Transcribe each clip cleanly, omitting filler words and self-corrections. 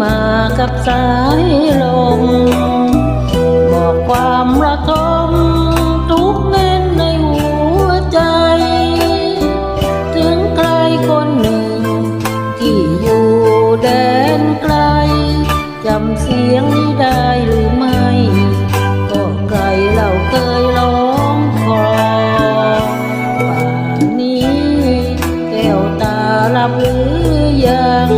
มากับสายลมบอกความระทมทุกแน่นในหัวใจถึงใครคนหนึ่งที่อยู่แดนไกลจำเสียงนี้ได้หรือไม่ก็ใครเราเคยร้องขอป่านนี้แก้วตาหลับหรือยัง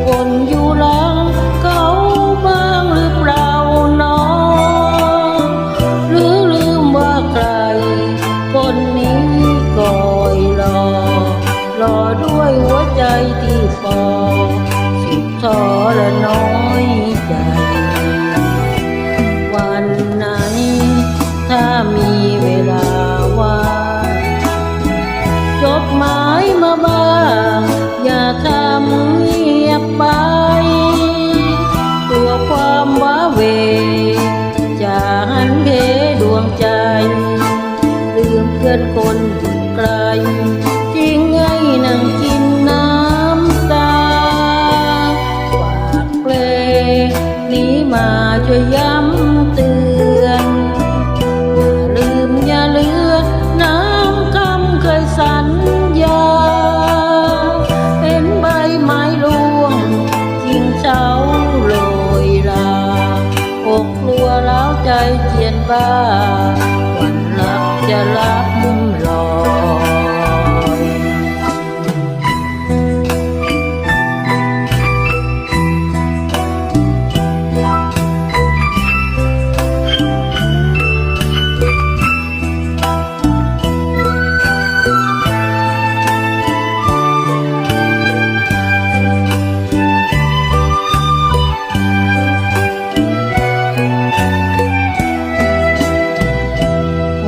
คนอยู่หลังเขาบ้างหรือเปล่าน้องหรือลืมว่าใครคนนี้คอยรอด้วยหัวใจที่ปอสุดท้อและน้อยใจวันไหนถ้ามีเวลาว่างจดหมายมาบ้างอย่าทำเงียบไปตัวความว้าเหวจะหันเหดวงใจลืมเพื่อนคนที่ไกลทิ้งให้นั่งกินน้ำตาฝากเพลงนี้มาช่วยย้ำเตือนอย่าเลือนน้ำคำเคยสัญญาเห็นใบไม้ร่วงทิ้งเช้าโรยลาอกกลัวร้าวใจเจียนบ้าวันหลับจะรับมุมลอย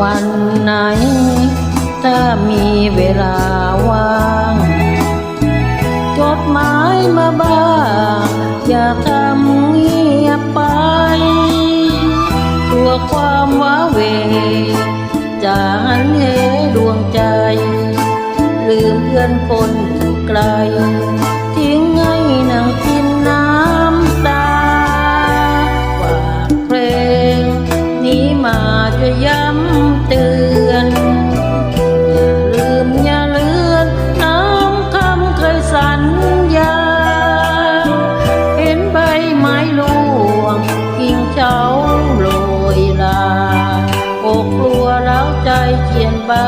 วันไหนถ้ามีเวลาว่างจดหมายมาบ้างอย่าทำเงียบไปตัวความว้าเหวจะหันเหดวงใจลืมเพื่อนคนที่ไกลทิ้งให้นั่งกินน้ำตาฝากเพลงนี้มาช่วยย้ำเตือนอย่าเลือนน้ำคำเคยสัญญาเห็นใบไม้ร่วงกิ่งเฉาโรยลาอกกลัวร้าวใจเจียนบ้า